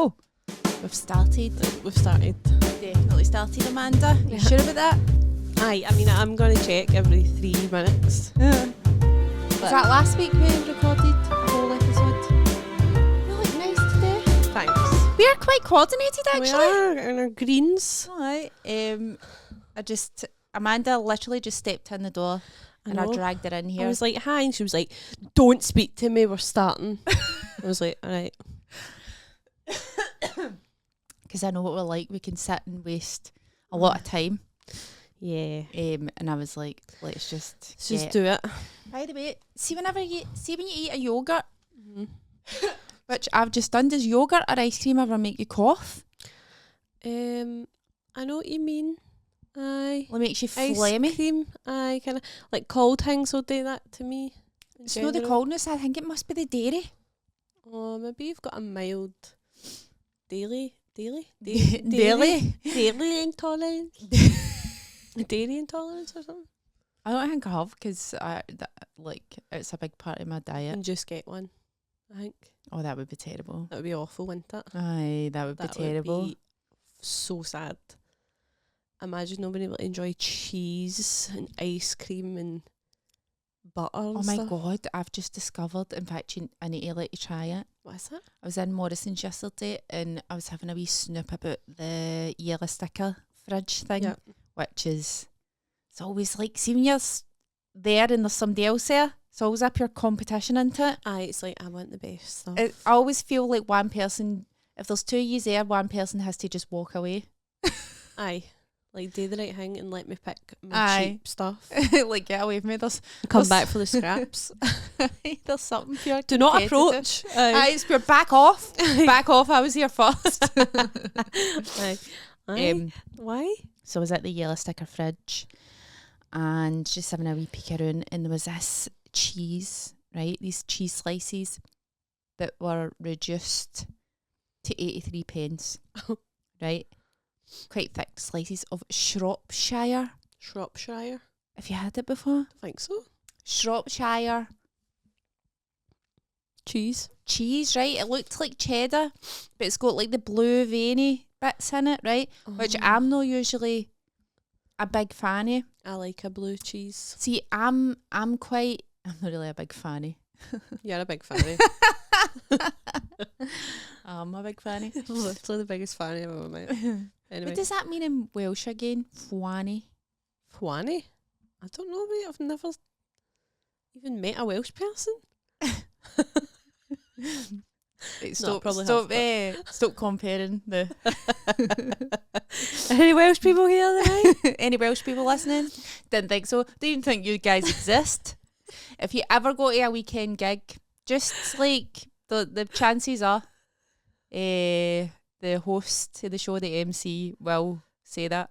Oh, we've started. We've started. Definitely started, Amanda. Are you sure about that? Aye, I mean, I'm going to check every 3 minutes. Was that last week we recorded a whole episode? You look nice today. Thanks. We are quite coordinated, actually. We are in our greens. Alright. Amanda literally just stepped in the door and I dragged her in here. I was like, hi, and she was like, don't speak to me, we're starting. I was like, alright. Because I know what we're like. We can sit and waste a lot of time. Yeah. And I was like, let's just do it. By the way, when you eat a yogurt, which I've just done, does yogurt or ice cream ever make you cough? I know what you mean. Aye. It makes you Ice phlegmy. cream. Aye, kind of like cold things will do that to me. It's not the coldness. I think it must be the dairy. Oh, maybe you've got a mild dairy intolerance. Dairy intolerance or something. I don't think I have because it's a big part of my diet. And just get one, I think. Oh, that would be terrible. That would be awful, wouldn't it? Aye, that would be terrible. Would be so sad. Imagine not being able to enjoy cheese and ice cream and butter and my stuff. God, I've just discovered, in fact, I need to let you try it. What is it? I was in Morrison's yesterday and I was having a wee snoop about the yellow sticker fridge thing, which is, it's always like, see when you're there and there's somebody else there, it's always a pure competition, isn't it? Aye, it's like, I want the best stuff. I always feel like one person, if there's two of you there, one person has to just walk away. Aye. Like, do the right thing and let me pick my cheap stuff. Like, get away from me. Come back for the scraps. There's something pure. Do not approach. Aye, it's pure. Back off. Back off. I was here first. Aye. Why? So I was at the yellow sticker fridge and just having a wee peek around, and there was this cheese, right? These cheese slices that were reduced to 83 pence, right? Quite thick slices of Shropshire. Shropshire? Have you had it before? I think so. Shropshire cheese, right? It looked like cheddar, but it's got like the blue veiny bits in it, right? Which I'm not usually a big fan of. I like a blue cheese. See, I'm not really a big fan of. You're a big fan of. I'm a big fan of. Literally the biggest fan I've ever met. Anyway. What does that mean in Welsh again? Fwanny? Fwanny? I don't know, mate. I've never even met a Welsh person. Stop comparing the Any Welsh people here tonight? Any Welsh people listening? Didn't think so. Don't even think you guys exist. If you ever go to a weekend gig, just like the chances are the host to the show, the MC, will say that.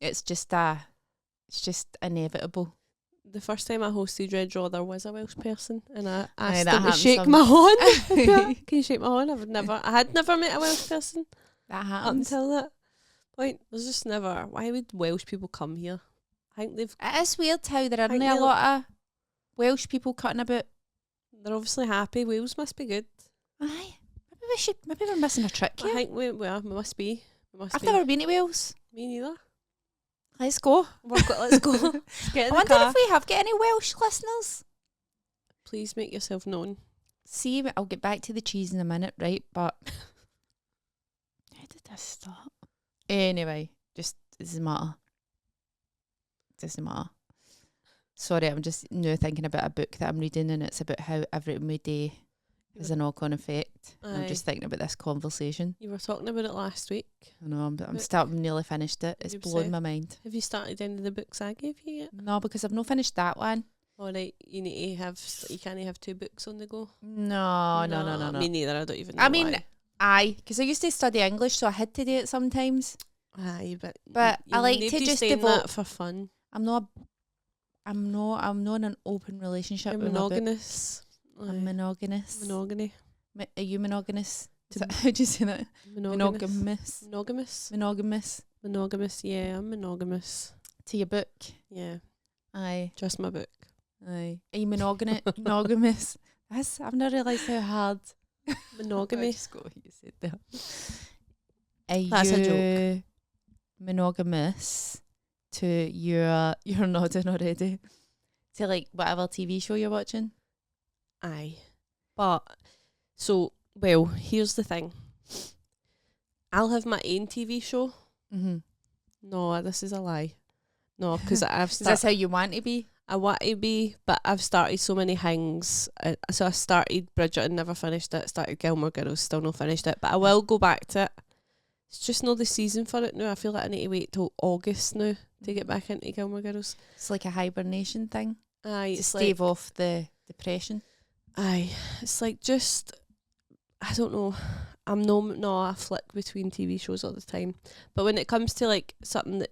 It's just inevitable. The first time I hosted Red Draw, there was a Welsh person, and I asked them to shake my hand. Can you shake my hand? I had never met a Welsh person. That happens. Up until that point, there's just never. Why would Welsh people come here? I think It is weird how there aren't a lot of Welsh people cutting about. They're obviously happy. Wales must be good. Aye. Maybe we're missing a trick here. I think we must be. I've never been to Wales. Me neither. Let's go. Let's go. Get in I wonder if we have got any Welsh listeners. Please make yourself known. See, I'll get back to the cheese in a minute, right? But how did this start? Anyway, it doesn't matter. Sorry, I'm just now thinking about a book that I'm reading, and it's about how everything we do has a knock-on effect. I'm just thinking about this conversation. You were talking about it last week. I know, I'm nearly finished it. It's blown my mind. Have you started any of the books I gave you yet? No, because I've not finished that one. All right, you can't have 2 books on the go. No. Me neither. I don't even know. I mean, aye, because I used to study English, so I had to do it sometimes. Aye, but I like to just devote that for fun. I'm not in an open relationship. You're monogamous. I'm monogamous. Monogamy. Are you monogamous? How do you say that? Monogamous. Monogamous. Yeah, I'm monogamous. To your book? Yeah. Aye. Just my book. Aye. Are you monogamous? I've never realised how hard Monogamy. I just got what you said there. That's a joke. Monogamous to you're nodding already. To like whatever TV show you're watching? Aye. But, so, well, here's the thing. I'll have my own TV show. Mm-hmm. No, this is a lie. No, because I've Is this how you want to be? I want to be, but I've started so many things. So I started Bridget and never finished it. Started Gilmore Girls, still not finished it. But I will go back to it. It's just not the season for it now. I feel like I need to wait till August now to get back into Gilmore Girls. It's like a hibernation thing. Aye, to stave like, off the depression. Aye, it's like just, I don't know. I'm no I flick between TV shows all the time. But when it comes to like something that,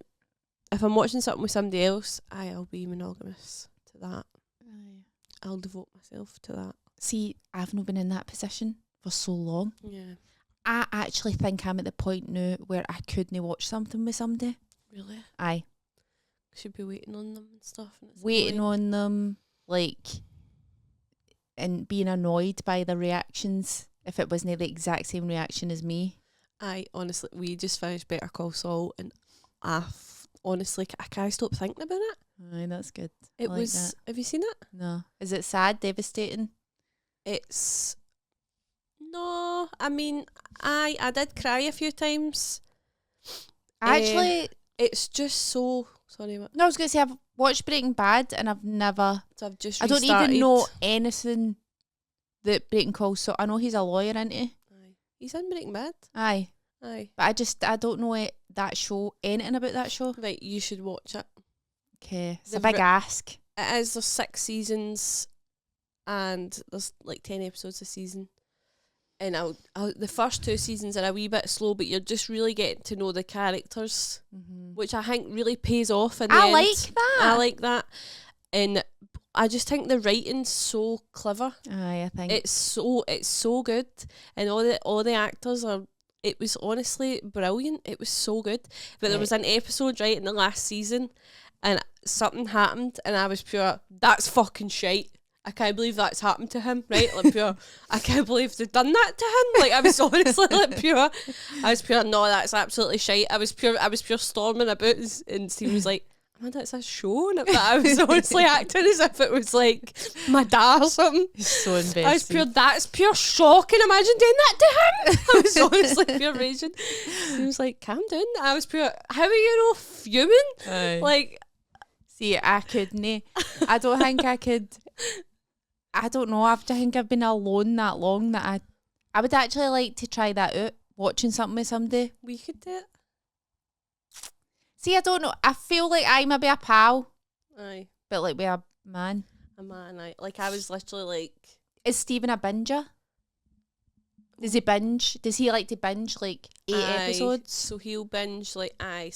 if I'm watching something with somebody else, I'll be monogamous to that. Aye. I'll devote myself to that. See, I've not been in that position for so long. Yeah. I actually think I'm at the point now where I couldn't watch something with somebody. Really? Aye. Should be waiting on them and stuff. And it's Waiting on them, like, and being annoyed by the reactions if it wasn't the exact same reaction as me. Aye, honestly, we just finished Better Call Saul and honestly, I can't stop thinking about it. Aye, that's good. It I like was, that. have you seen it? No. Is it sad, devastating? It's, no, I mean, I did cry a few times. Actually, it's just so, sorry, what? no, I was going to say I've watched Breaking Bad and I've never, So I've just I don't restarted. even know anything that Breaking Call, so I know he's a lawyer, isn't he? Aye. He's in Breaking Bad. Aye. Aye. But I don't know that show, anything about that show. Right, you should watch it. Okay, it's The a big ask. It is, there's 6 seasons and there's like 10 episodes a season. And the first 2 seasons are a wee bit slow, but you're just really getting to know the characters, which I think really pays off in the end. Like that. I like that. And I just think the writing's so clever. Aye, I think It's so good. And all the actors are, it was honestly brilliant. It was so good. But there was an episode right in the last season and something happened and I was pure, that's fucking shite. I can't believe that's happened to him, right? Like pure, I can't believe they've done that to him. Like I was honestly like pure, no, that's absolutely shite. I was pure storming about and Steve was like, Amanda, it's a show. But I was honestly acting as if it was like my dad or something. he's so invested. I was pure, that's pure shocking. Imagine doing that to him. I was honestly pure raging. He was like, calm down. I was pure, how are you not fuming? Aye. Like, see, I couldn't. I don't think I could. I don't know. I think I've been alone that long that I would actually like to try that out. Watching something with somebody. we could do it. See, I don't know. I feel like I maybe a pal, Aye. but like with a man. A man, I was literally like, Is Stephen a binger? Does he binge? Does he like to binge like 8 episodes? So he'll binge like, aye.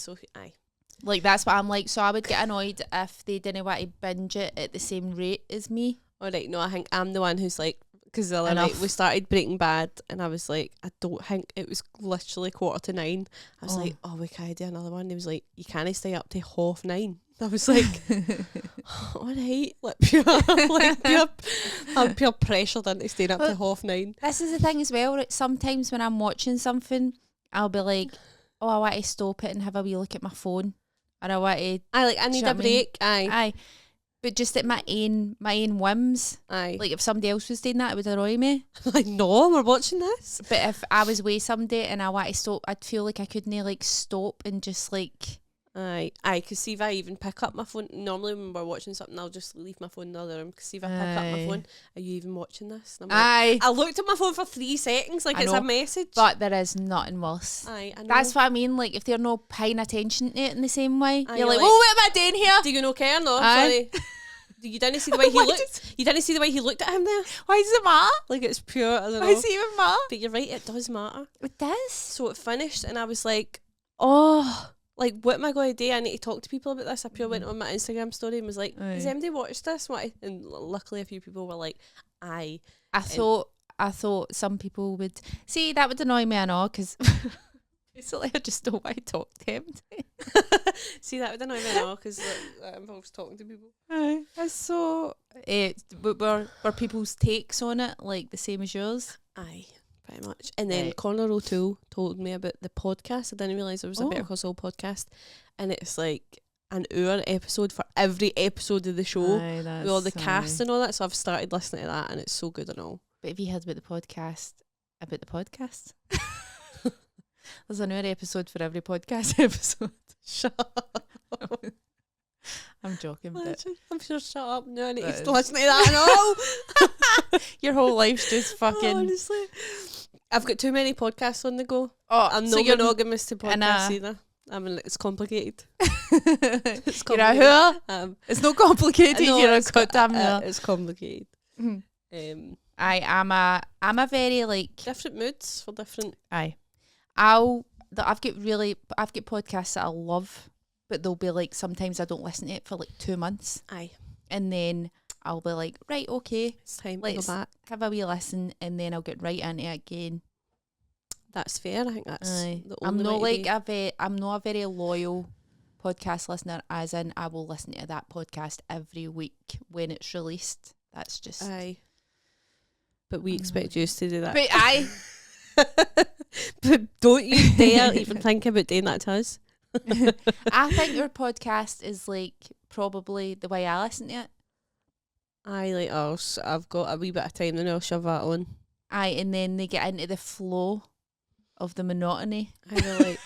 Like that's what I'm like. So I would get annoyed if they didn't want to binge it at the same rate as me. Alright, no, I think I'm the one who's like, because the other Enough. night we started Breaking Bad and I was like, I don't think, it was literally 8:45. I was like, oh, we can't do another one. He was like, you can't stay up to 9:30. I was like, alright, like I'm pure pressured into staying up to 9:30. This is the thing as well. Right? Sometimes when I'm watching something, I'll be like, oh, I want to stop it and have a wee look at my phone. Or I want to... I need a break. Aye. But just at my own whims. Aye. Like if somebody else was doing that, it would annoy me. Like, no, we're watching this. But if I was with somebody and I want to stop, I'd feel like I couldn't like stop and just like... Aye, because see if I even pick up my phone, normally when we're watching something, I'll just leave my phone in the other room, because see if I pick up my phone, are you even watching this? And I'm like, I looked at my phone for 3 seconds, like it's a message. But there is nothing worse. Aye, I know. That's what I mean, like if they're not paying attention to it in the same way, Aye, you're like, oh, what am I doing here? Do you not care? No, sorry. You didn't see the way he looked. You didn't see the way he looked at him there. Why does it matter? Like it's pure. I don't know. Why does it even matter? But you're right. It does matter. It does. So it finished, and I was like, oh, like what am I going to do? I need to talk to people about this. I pure went on my Instagram story and was like, has anybody watched this? And luckily a few people were like, aye. I thought some people would see that would annoy me, I know, because Basically, I just don't want to talk to him. See, that would annoy me now because that involves talking to people. That's so. Were people's takes on it like the same as yours? Aye, pretty much. And then Right. Connor O'Toole told me about the podcast. I didn't realise there was a Better Oh. Call Saul podcast, and it's like an hour episode for every episode of the show with all the cast and all that. So I've started listening to that, and it's so good and all. But if you heard about the podcast, there's an hour episode for every podcast episode. Shut up. I'm joking, but I'm sure shut up now. I need That to is- listen to that and all. your whole life's just fucking. Honestly, I've got too many podcasts on the go. Oh, I'm so not you're monogamous to and, podcasts either. I mean, it's complicated. You're a complicated. who? It's not complicated. I know, You're a it's co- goddamn who. it's complicated. Mhm. I'm a very like. Different moods for different. Aye. I've got podcasts that I love, but they'll be like sometimes I don't listen to it for like 2 months, Aye, and then I'll be like, right, okay, it's time to let's go back. have a wee listen, and then I'll get right into it again. That's fair. I think that's Aye. the I'm only not way to like be. I'm not a very loyal podcast listener, as in I will listen to that podcast every week when it's released. That's just. Aye. But we expect you to do that. But I. But don't you dare even think about doing that to us. I think your podcast is like probably the way I listen to it. Aye, like ours. I've got a wee bit of time and I'll shove that on. Aye, and then they get into the flow of the monotony I know, like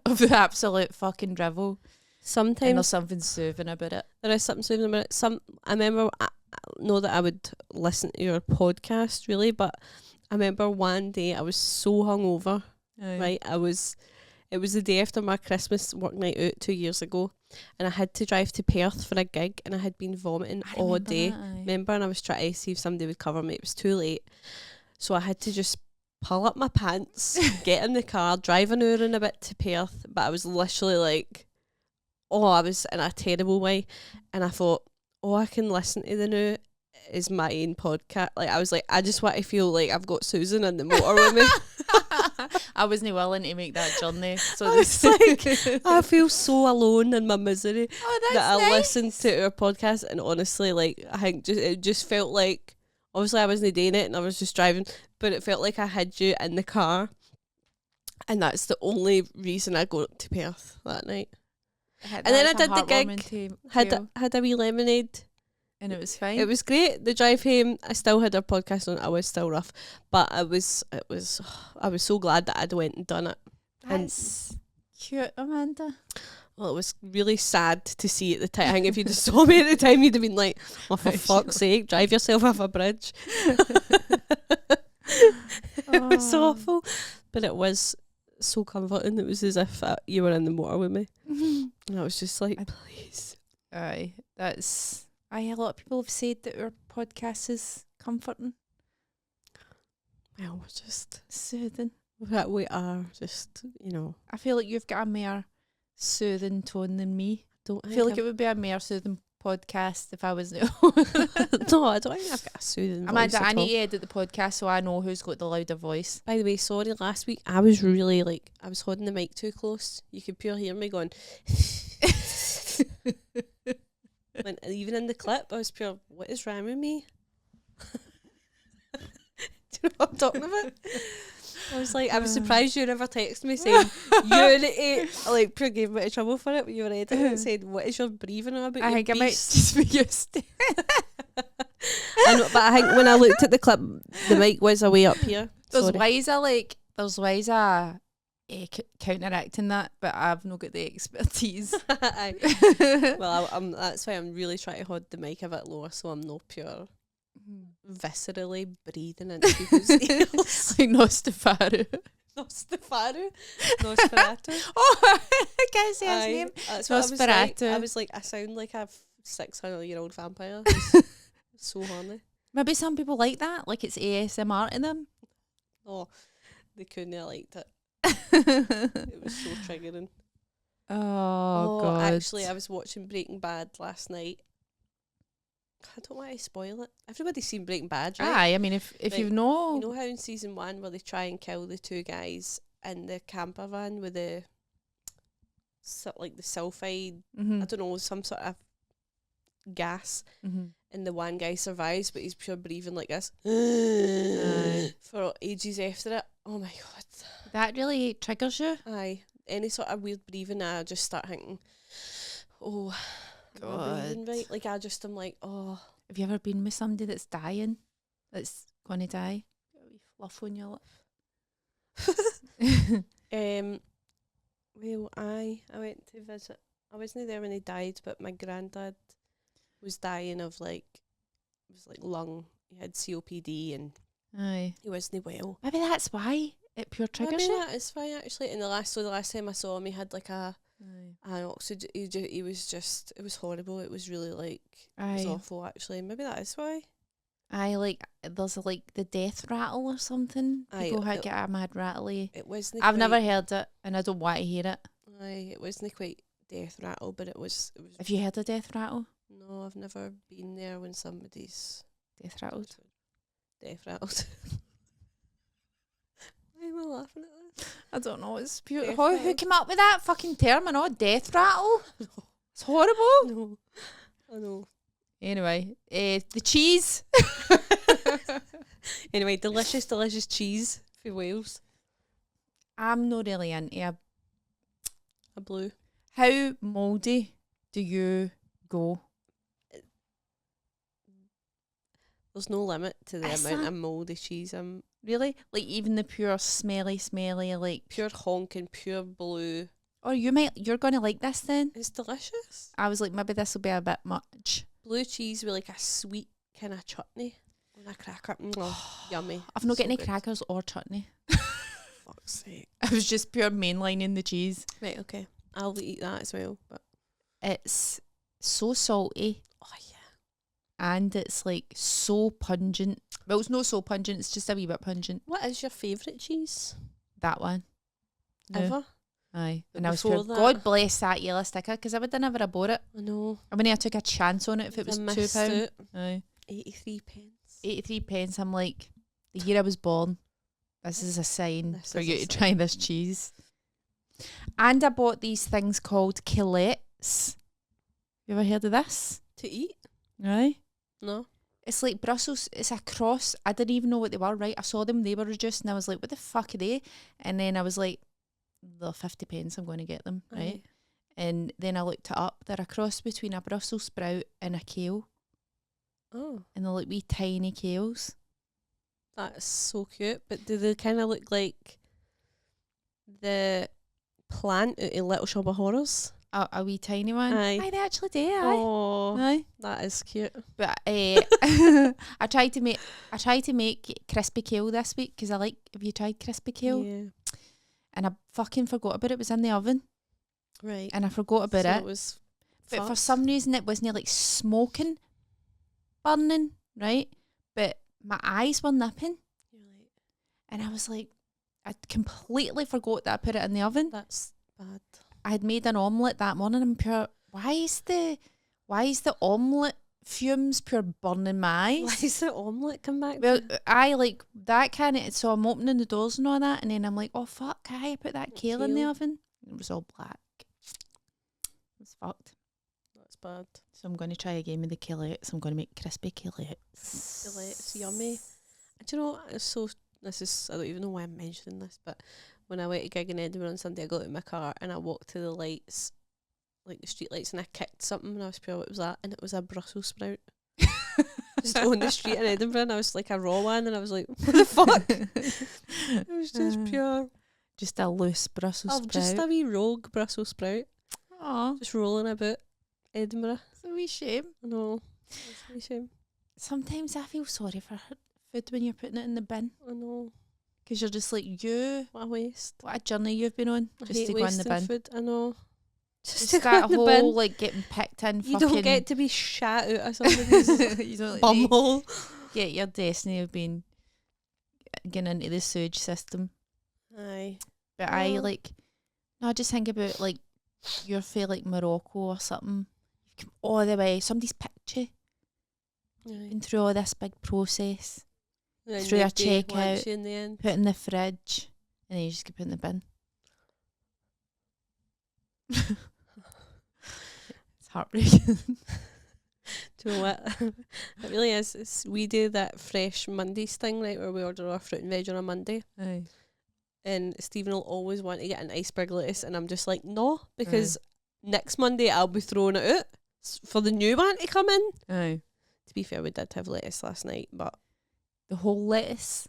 of the absolute fucking drivel. And sometimes there's something soothing about it. there is something soothing about it. I remember, I know that I would listen to your podcast really, but I remember one day I was so hungover. Right, it was the day after my Christmas work night out 2 years ago, and I had to drive to Perth for a gig, and I had been vomiting I all remember day. that, aye. Remember, and I was trying to see if somebody would cover me. It was too late, so I had to just pull up my pants, get in the car, drive an hour and a bit to Perth. But I was literally like, I was in a terrible way, and I thought, I can listen to the new is my own podcast. Like I was like, I just want to feel like I've got Susan in the motor with me. I wasn't willing to make that journey. So I was like, I feel so alone in my misery oh, that I listened to our podcast, and honestly, like I think it just felt like, obviously I wasn't doing it and I was just driving, but it felt like I had you in the car, and that's the only reason I got to Perth that night. And then I did the gig, had a wee lemonade. and it was fine. It was great. The drive home, I still had our podcast on. I was still rough, but I was so glad that I'd went and done it. That's cute, Amanda. Well, it was really sad to see at the time. I think if you just saw me at the time, you'd have been like, "Oh, for fuck's sake, drive yourself off a bridge." It was so awful, but it was so comforting. It was as if you were in the motor with me, and I was just like, "Please." Aye, that's. A lot of people have said that our podcast is comforting, Well, we're just soothing. that we are just, I feel like you've got a more soothing tone than me. Don't I feel like it would be a more soothing podcast if I was. No, I don't think I've got a soothing voice Amanda, I at need all. to edit the podcast so I know who's got the louder voice. By the way, sorry, last week I was really I was holding the mic too close. You could pure hear me going. When, even in the clip, I was pure, what is wrong with me? Do you know what I'm talking about? I was like, I was surprised you never texted me saying, unity. Like, pure gave me a trouble for it when you were editing it, saying, what is your breathing about? I think I might just be used to But I think when I looked at the clip, the mic was away up here. There's Sorry. ways of counteracting that, but I've not got the expertise. Well, that's why I'm really trying to hold the mic a bit lower so I'm not pure viscerally breathing into people's ears. Like Nostafaru. Nosferatu. Nosferatu. Oh, I can't say his Aye, name. that's what I was like. Nosferatu. I was like, I sound like a 600-year-old vampire. So horny. Maybe some people like that, like it's ASMR to them. Oh, they couldn't have liked it. It was so triggering. Oh, God. Actually, I was watching Breaking Bad last night. I don't want to spoil it. Everybody's seen Breaking Bad, right? Aye, I mean, if Like, you know... You know how in season 1 where they try and kill the two guys in the camper van with the like the sulfide, Mm-hmm. I don't know, some sort of gas, Mm-hmm. and the one guy survives, but he's pure breathing like this for ages after it. Oh my god. That really triggers you. Aye. Any sort of weird breathing, I just start thinking, oh, am I breathing right? Like, I just am like, oh. Have you ever been with somebody that's dying? That's going to die? Got a wee fluff on your lip. Well, I went to visit. I wasn't there when he died, but my granddad was dying of like, it was like lung. He had COPD and Aye. he wasn't well. Maybe that's why it pure triggers Maybe you. that is why actually. And the last time I saw him, he had like an oxygen. He was just. It was horrible. It was really like. It was awful actually. Maybe that is why. There's like the death rattle or something. People get a mad rattly. It wasn't. I've never heard it, and I don't want to hear it. Aye, it wasn't quite death rattle, but it was. Have you heard a death rattle? No, I've never been there when somebody's death rattled. Death rattled. Why am I laughing at this? I don't know. It's pure. Who came up with that fucking term? I know, death rattle. It's horrible. No, I know. Anyway, the cheese. Anyway, delicious cheese for Wales. I'm not really into a blue. How mouldy do you go? There's no limit to the amount of mouldy cheese. Really? Like even the pure smelly, like pure honking, pure blue. Or you're gonna like this then? It's delicious. I was like, maybe this will be a bit much. Blue cheese with like a sweet kind of chutney on a cracker. Yummy. I've not got any crackers or chutney. Fuck's sake. I was just pure mainlining the cheese. Right, okay. I'll eat that as well. But it's so salty. Oh yeah. And it's like so pungent. Well, it's not so pungent, it's just a wee bit pungent. What is your favourite cheese? That one. No. Ever? Aye. But and I was pure, God bless that yellow sticker, because I would have never have bought it. I know. I mean, I took a chance on it if it was £2. Aye. 83 pence. 83 pence. I'm like, the year I was born, this is a sign for you to try this cheese. And I bought these things called killets. You ever heard of this? To eat? Aye. No. It's like Brussels, it's a cross. I didn't even know what they were, right? I saw them, they were reduced, and I was like, what the fuck are they? And then I was like, they're 50 pence, I'm going to get them, right? And then I looked it up. They're a cross between a Brussels sprout and a kale. Oh. And they're like wee tiny kales. That's so cute. But do they kind of look like the plant out of Little Shop of Horrors? A wee tiny one? Aye. Aye, they actually do, aye. Oh, aye. That is cute. But I tried to make crispy kale this week because have you tried crispy kale? Yeah. And I fucking forgot about it. It was in the oven. Right. And I forgot about it. It was but for some reason it wasn't like smoking, burning, right? But my eyes were nipping. Right. And I was like, I completely forgot that I put it in the oven. That's bad. I had made an omelette that morning. I'm pure. Why is the omelette fumes pure burning my eyes? Why is the omelette come back? Well, I like that kind of. So I'm opening the doors and all that, and then I'm like, oh fuck! I put that kale in the oven. It was all black. It was fucked. That's bad. So I'm going to try again with the killets. I'm going to make crispy killets. Killets, yummy. Do you know? I don't even know why I'm mentioning this, but when I went to gig in Edinburgh on Sunday, I got out of my car and I walked to the lights, like the street lights, and I kicked something and I was pure what was that, and it was a Brussels sprout. Just on the street in Edinburgh, and I was like a raw one, and I was like, what the fuck? It was just pure. Just a loose Brussels sprout. Just a wee rogue Brussels sprout. Aw. Just rolling about Edinburgh. It's a wee shame. I know. It's a wee shame. Sometimes I feel sorry for food when you're putting it in the bin. I know. Because you're just like, what a waste. What a journey you've been on. I just hate to go in the bin. Food. I know. Just to that whole bin. Like getting picked in. You don't get to be shat out of somebody's you don't bumhole. Get your destiny of being getting into the sewage system. Aye. But I just think about like you're from like Morocco or something. You've come all the way. Somebody's picked you. Been through all this big process. Through a checkout, in the end. put in the fridge, and then you just keep it in the bin. It's heartbreaking. Do you know what? It really is. We do that Fresh Mondays thing, right, where we order our fruit and veg on a Monday. Aye. And Stephen will always want to get an iceberg lettuce, and I'm just like, no, because next Monday I'll be throwing it out for the new one to come in. Aye. To be fair, we did have lettuce last night, but The whole lettuce.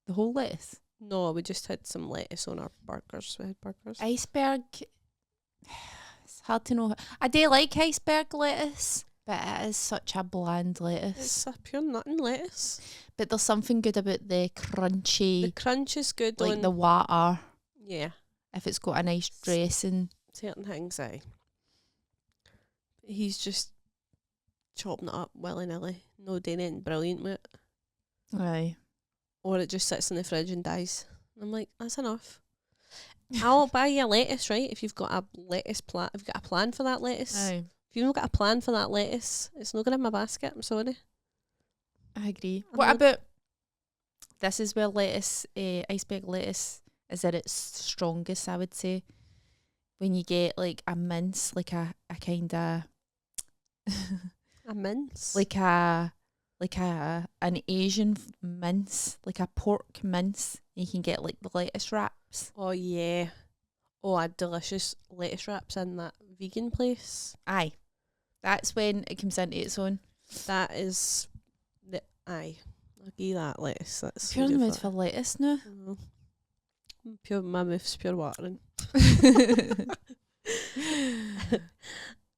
The whole lettuce. no, we just had some lettuce on our burgers. We had burgers. Iceberg. It's hard to know. I do like iceberg lettuce, but it is such a bland lettuce. It's a pure nothing lettuce. But there's something good about the crunchy, The crunch is good like on the water. yeah, If it's got a nice dressing. certain things. Aye. He's just chopping it up willy nilly. No doing anything brilliant with it. Aye. Or it just sits in the fridge and dies. I'm like, that's enough. I'll buy you lettuce, right? If you've got a lettuce plan, if you've got a plan for that lettuce. Aye. If you've not got a plan for that lettuce, it's not going in my basket. I'm sorry. I agree. I'm What not- about this is where lettuce, iceberg lettuce is at its strongest, I would say. When you get like a mince, like a kind of A mince. like an Asian mince, like a pork mince. You can get like the lettuce wraps. Oh yeah. Oh, a delicious lettuce wraps in that vegan place. Aye, that's when it comes into its own. That is the aye. I'll give you that lettuce. That's Pure in the really mood for lettuce now. Pure my mouth's pure watering.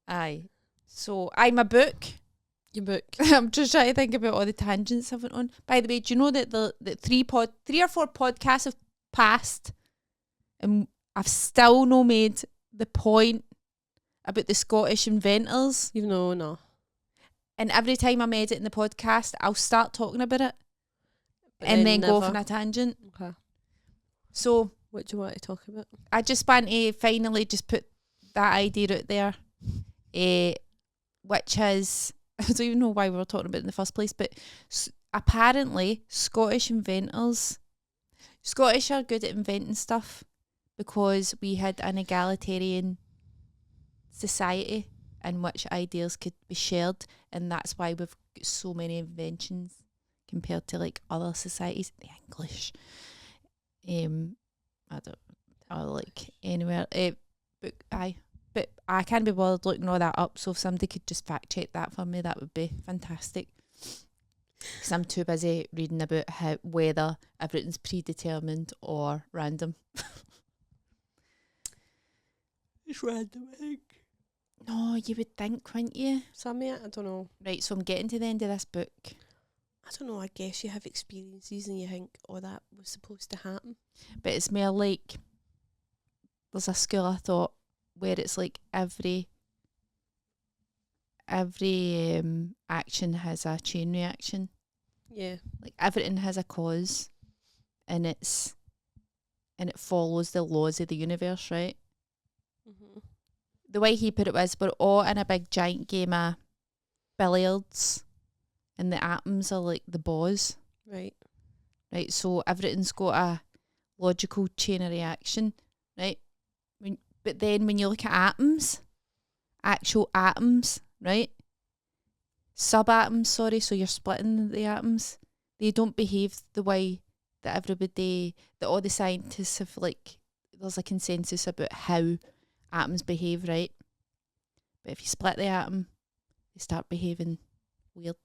Aye. So, my book. Your book. I'm just trying to think about all the tangents I went on. By the way, do you know that the 3 or 4 podcasts have passed, and I've still no made the point about the Scottish inventors? You've no. And every time I'm editing the podcast, I'll start talking about it, But and then go off never- on a tangent. Okay. So What do you want to talk about? I just want to finally just put that idea out there, which is, I don't even know why we were talking about it in the first place, but apparently Scottish inventors, Scottish are good at inventing stuff because we had an egalitarian society in which ideas could be shared, and that's why we've got so many inventions compared to like other societies. The English, I don't, or like anywhere, but I can't be bothered looking all that up. So if somebody could just fact check that for me, that would be fantastic. Because I'm too busy reading about whether everything's predetermined or random. It's random, I think. No, you would think, wouldn't you? Some of it, I don't know. Right, so I'm getting to the end of this book. I don't know, I guess you have experiences and you think, oh, that was supposed to happen. But it's more like there's a school of thought where it's like every action has a chain reaction. Yeah. Like everything has a cause, and it follows the laws of the universe, right? Mm-hmm. The way he put it was, we're all in a big giant game of billiards, and the atoms are like the balls. Right. Right, so everything's got a logical chain of reaction, right? But then when you look at atoms, actual atoms, right? Subatoms, sorry, so you're splitting the atoms. They don't behave the way that all the scientists have, like, there's a consensus about how atoms behave, right? But if you split the atom, they start behaving weird.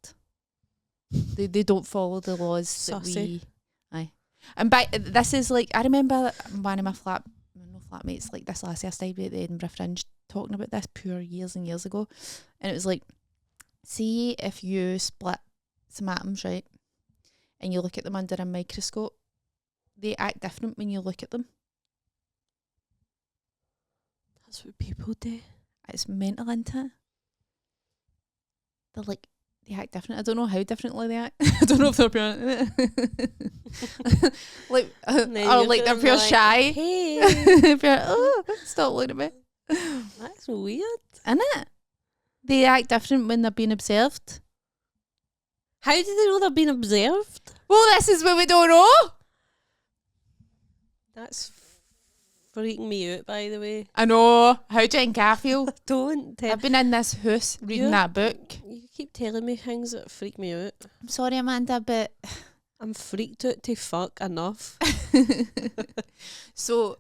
They don't follow the laws that Saucy. Aye. And this is like, I remember one of my flatmates, like this lassie I stayed with at the Edinburgh Fringe, talking about this pure years and years ago. And it was like, see if you split some atoms, right, and you look at them under a microscope, they act different when you look at them. That's what people do. It's mental, isn't it? They act different. I don't know how differently they act. I don't know if they're pure like or like they're pure shy. Hey, Pure, oh, stop looking at me. that's weird. Isn't it? They act different when they're being observed. How do they know they're being observed? Well, this is what we don't know. That's freaking me out, by the way. I know. How do you think I feel? Don't tell. I've been in this house reading that book. You keep telling me things that freak me out. I'm sorry, Amanda, but I'm freaked out to fuck enough. so,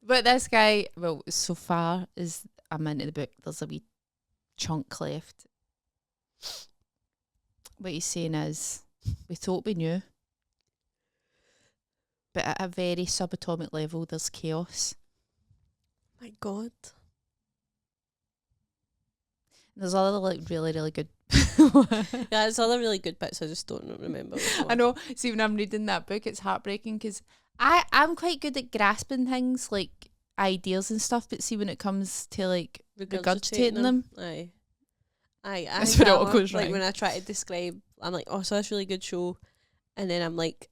but this guy, well, so far as I'm into the book, there's a wee chunk left. What he's saying is, we thought we knew, but at a very subatomic level, there's chaos. My God. There's other like really, really good. Yeah, there's other really good bits. I just don't remember. I know. See, when I'm reading that book, it's heartbreaking because I'm quite good at grasping things like ideas and stuff, but see when it comes to like regurgitating them. Aye. That's where it all goes like wrong. when I try to describe, I'm like, oh, so that's a really good show, and then I'm like,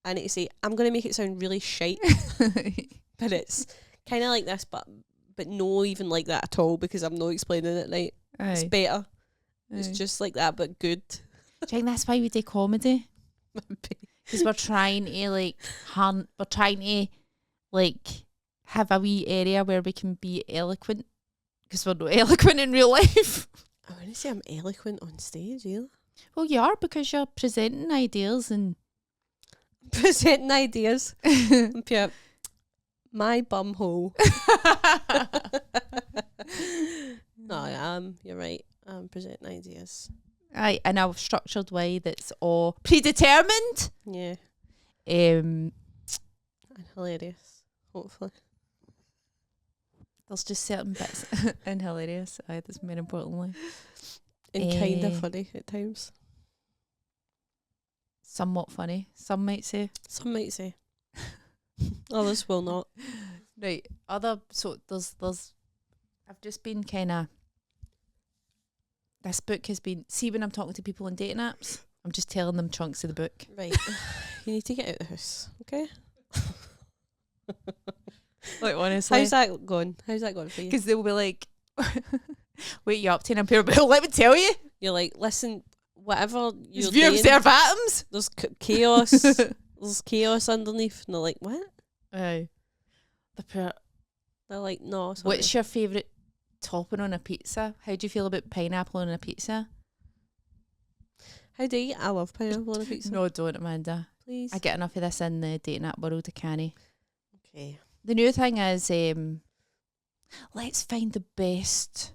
I need to say I'm gonna make it sound really shite, but it's kind of like this, but no, even like that at all because I'm not explaining it right. It's better. It's just like that, but good. Do you think that's why we do comedy? Because we're trying to like we're trying to like have a wee area where we can be eloquent because we're not eloquent in real life. I want to say I'm eloquent on stage, either. Well, you are because you're presenting ideas and presenting ideas. Pure, my bum hole. No, I am. You're right. I'm presenting ideas. Aye, in a structured way that's all predetermined. Yeah. And hilarious. Hopefully. There's just certain bits and hilarious. Aye, that's more importantly. And kind of funny at times. Somewhat funny, some might say. Some might say. Others will not. Right. So there's I've just been this book has been, see when I'm talking to people on dating apps, I'm just telling them chunks of the book. Right. You need to get out of the house, okay? Like honestly. How's that going for you? Because they'll be like, wait, you up to an but let me tell you. You're like, listen, whatever you're view doing, observe atoms. There's chaos. There's chaos underneath. And they're like, what? Aye. They're like, no. Sorry. What's your favourite topping on a pizza? How do you feel about pineapple on a pizza? How do you eat? I love pineapple on a pizza. No, don't, Amanda. Please. I get enough of this in the dating app world, I can't. Okay. The new thing is, let's find the best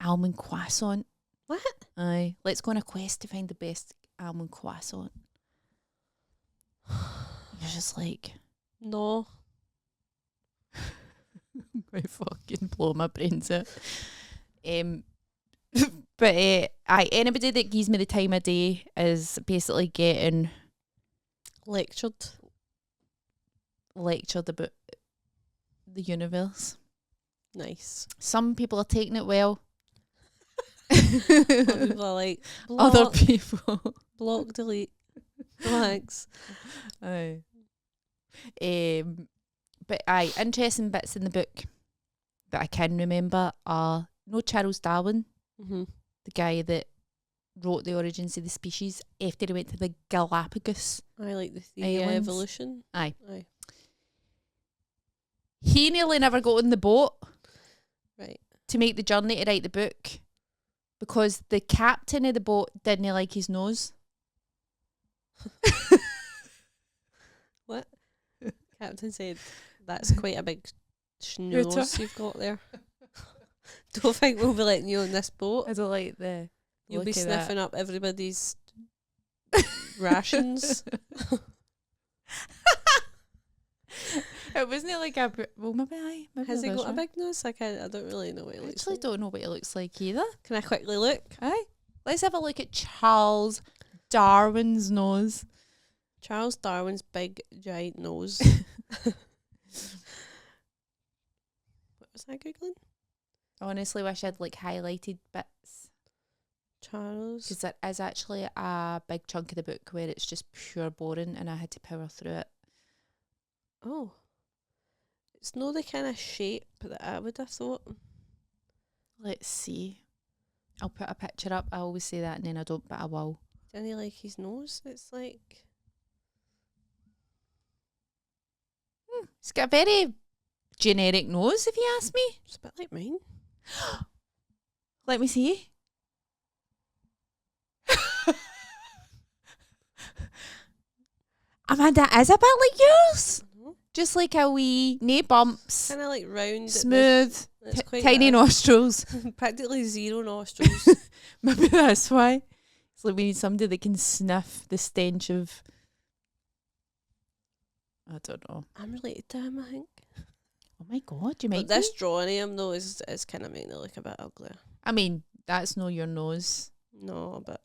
almond croissant. What? Aye. Let's go on a quest to find the best almond croissant. You're just like, no. I fucking blow my brains out. But anybody that gives me the time of day is basically getting lectured about the universe. Nice. Some people are taking it well. Other people are like, block, other people. Block, delete. Thanks. Aye. But interesting bits in the book that I can remember are Charles Darwin, the guy that wrote The Origins of the Species after he went to the Galapagos. I like the theory of evolution. Aye. He nearly never got on the boat. Right. To make the journey to write the book because the captain of the boat didn't like his nose. What? Captain said, that's quite a big nose you've got there. Don't think we'll be letting you on this boat. I don't like the You'll be sniffing up everybody's rations. It wasn't like a... Well, maybe Has he got a big nose? I don't really know what he looks like. I actually don't know what he looks like either. Can I quickly look? Aye. Let's have a look at Charles Darwin's nose. Charles Darwin's big, giant nose. What was I Googling? I honestly wish I'd highlighted bits. Charles. Because there is actually a big chunk of the book where it's just pure boring and I had to power through it. Oh. It's not the kind of shape that I would have thought. Let's see. I'll put a picture up. I always say that and then I don't, but I will. Didn't he like his nose? It's like... It's got a very generic nose, if you ask me. It's a bit like mine. Let me see. Amanda, is a bit like yours. Just like a wee, no bumps, Kind of like round. smooth, It's quite tiny bad. nostrils. Practically zero nostrils. Maybe that's why. It's like we need somebody that can sniff the stench of... I don't know. I'm related to him, I think. Oh my God, you might But this be. drawing of him, though, is kind of making it look a bit uglier. I mean, that's not your nose. No, but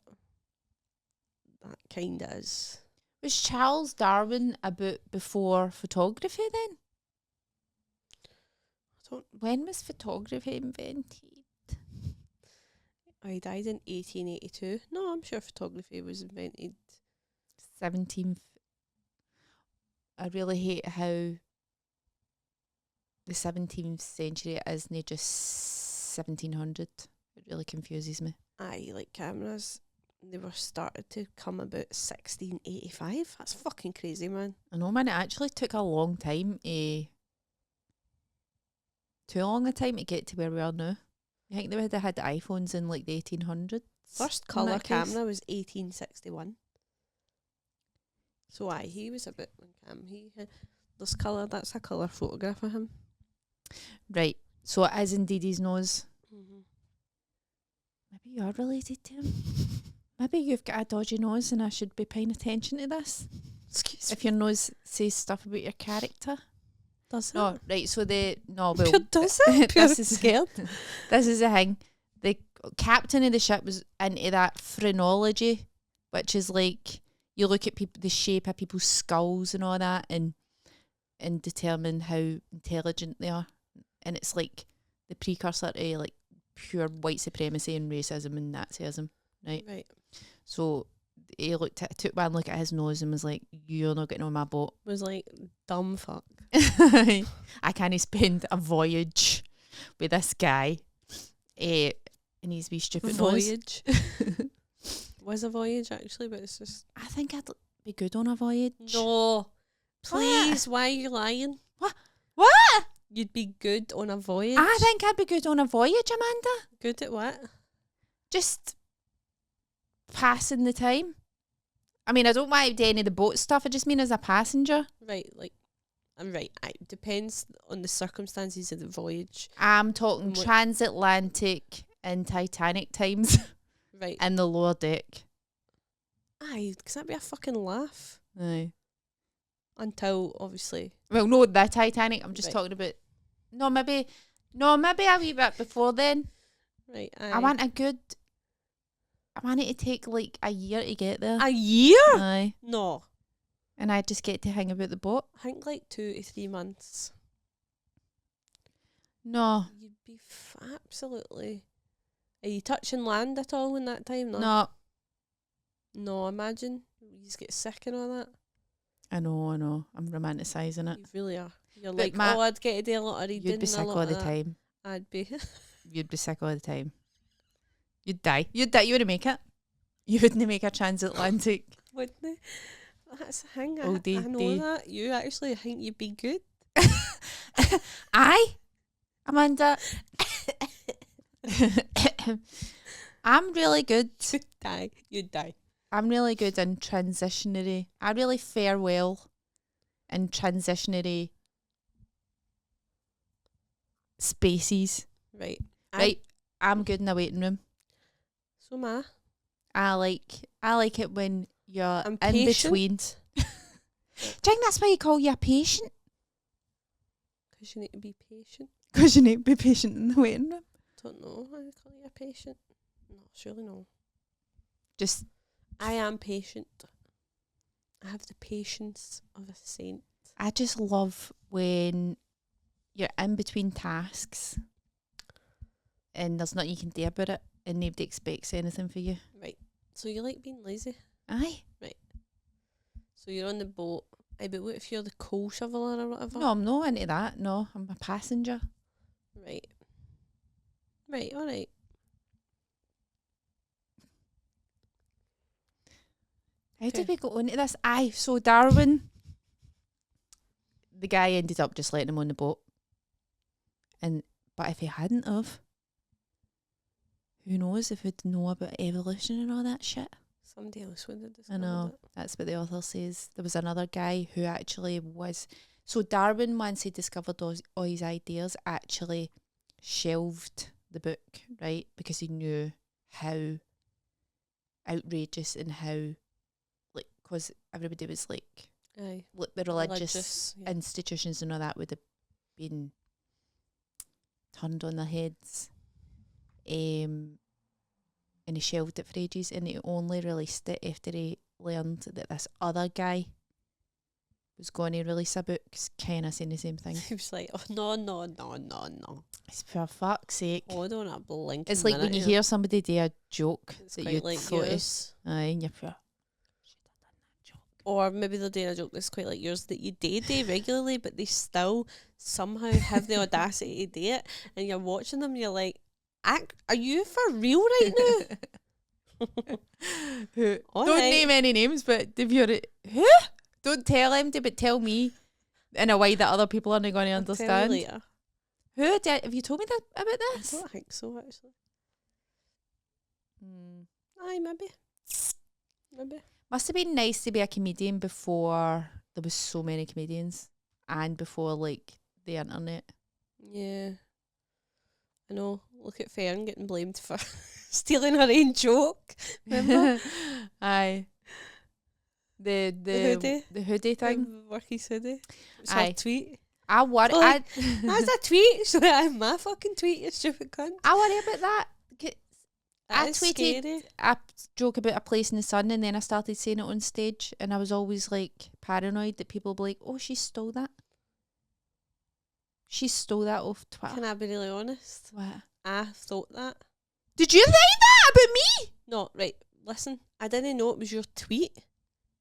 that kind of is. Was Charles Darwin about before photography then? When was photography invented? Oh, he died in 1882. No, I'm sure photography was invented. 17th. I really hate how the 17th century isn't just 1700. It really confuses me. Aye, like cameras, they were started to come about 1685. That's fucking crazy, man. I know, man, it actually took a long time, too long a time to get to where we are now. I think they would have had iPhones in like the 1800s. First in colour that case. camera was 1861. So aye, he was a bit when he had this colour. That's a colour photograph of him. Right, so it is indeed his nose. Mm-hmm. Maybe you're related to him. Maybe you've got a dodgy nose and I should be paying attention to this. Excuse If your nose says stuff about your character. Does it? No, right, so well, Does it? Pure this is scared. This is the thing. The captain of the ship was into that phrenology, which is like you look at people, the shape of people's skulls and all that, and determine how intelligent they are. And it's like the precursor to like pure white supremacy and racism and Nazism, right? Right. So he took one look at his nose and was like, "You're not getting on my boat." Was like dumb fuck. I can't spend a voyage with this guy. And he's wee stupid nose. Voyage. Was a voyage actually, but it's just I think I'd be good on a voyage. no. Please, why are you lying? What? You'd be good on a voyage. I think I'd be good on a voyage, Amanda. Good at what? Just passing the time. I mean, I don't want to do any of the boat stuff. I just mean as a passenger. Right, like, I'm right. It depends on the circumstances of the voyage. I'm talking And what- transatlantic and Titanic times Right. in the lower deck. Aye, because that'd be a fucking laugh. Aye. Until, obviously. Well, no, the Titanic. I'm just Right. talking about. No, maybe a wee bit before then. Right, aye. I want it to take like a year to get there. A year? Aye. No. And I just get to hang about the boat. I think like 2 to 3 months. No. You'd be absolutely... Are you touching land at all in that time? No. No, imagine. You just get sick and all that. I know. I'm romanticising it. You really are. You're But like, I'd get to do a lot of reading. You'd be sick all the time. I'd be. You'd be sick all the time. You'd die. You wouldn't make it. You wouldn't make a transatlantic. Wouldn't they? That's the thing. Oh, I know that. You actually think you'd be good. Aye, Amanda. I'm really good. You'd die. I'm really good in transitionary. I really fare well in transitionary spaces. Right. Right. I'm good in a waiting room. So ma. I like it when you're I'm in patient. between. Do you think that's why you call you a patient? Because you need to be patient. Because you need to be patient in the waiting room. Don't know how to call you a patient. No, surely no. Just I am patient. I have the patience of a saint. I just love when you're in between tasks and there's nothing you can do about it and nobody expects anything for you. Right. So you like being lazy? Aye. So you're on the boat. Aye, but what if you're the coal shoveler or whatever? No, I'm not into that. No, I'm a passenger. Right. Right, alright. How did we go into this? Aye, so Darwin, the guy ended up just letting him on the boat. But if he hadn't of, who knows if he'd know about evolution and all that shit. Somebody else would have I discovered know. it. That's what the author says. There was another guy who actually was... So Darwin, once he discovered all his ideas, actually shelved the book, right? Because he knew how outrageous and how... like, because everybody was like... Aye. the religious yeah. institutions and all that would have been turned on their heads. And he shelved it for ages, and he only released it after he learned that this other guy was going to release a book kind of saying the same thing. He was like, oh, no. It's for fuck's sake. Hold on a blinking It's like minute, when you hear somebody do a joke it's that quite you like thought yours. aye, and you're pure. Or maybe they're doing a joke that's quite like yours that you do regularly, but they still somehow have the audacity to do it. And you're watching them, you're like, are you for real right now? Don't name any names, but if you're who? Don't tell him to, but tell me in a way that other people aren't going to I'll understand. tell you later. Have you told me that about I this? don't think so, actually. Aye, maybe. Must have been nice to be a comedian before there was so many comedians and before like the internet. Yeah. I know. Look at Fern getting blamed for stealing her own joke. Remember? Aye. The hoodie. The hoodie thing. Worky's hoodie. It's Aye. her tweet. I worry. Like, that's a tweet. So I'm my fucking tweet, you stupid cunt. I worry about that. I That is tweeted scary. a joke about a place in the sun, and then I started saying it on stage, and I was always like paranoid that people would be like, "Oh, she stole that. She stole that off Twitter." Can I be really honest? What? I thought that. Did you think that about me? No, right. Listen, I didn't know it was your tweet.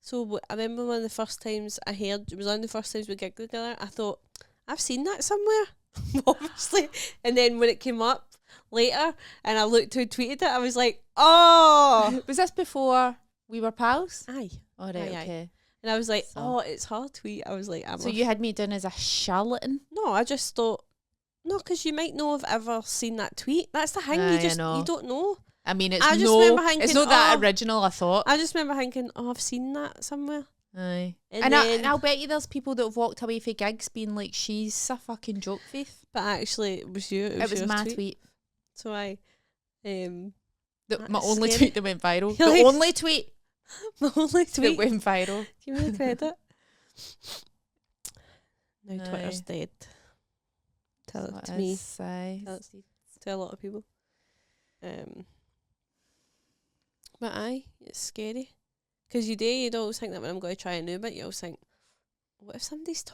So I remember one of the first times I heard, it was one of the first times we gigged together, I thought, I've seen that somewhere, obviously. And then when it came up later and I looked who tweeted it, I was like, oh! Was this before we were pals? Aye. Oh, right, Aye, aye. okay. And I was like, So- oh, it's her tweet. I was like, So you had me done as a charlatan? No, I just thought, no, because you might not have ever seen that tweet. That's the thing, Aye, I you know. don't know. I mean, it's I just remember thinking, it's not that oh. original, I thought. I just remember thinking, oh, I've seen that somewhere. Aye. And And then, I'll bet you there's people that have walked away from gigs being like, she's a fucking joke, Faith. but actually, it was you. It was your my tweet. So I, My That's only scary. tweet that went viral. You're The like- only tweet my only that tweet. went viral. Give me the credit. Now Aye. Twitter's dead. Tell So it to me. aye. That's- To a lot of people. But aye, it's scary. Because you'd always think that when I'm going to try a new bit, you always think, what if somebody's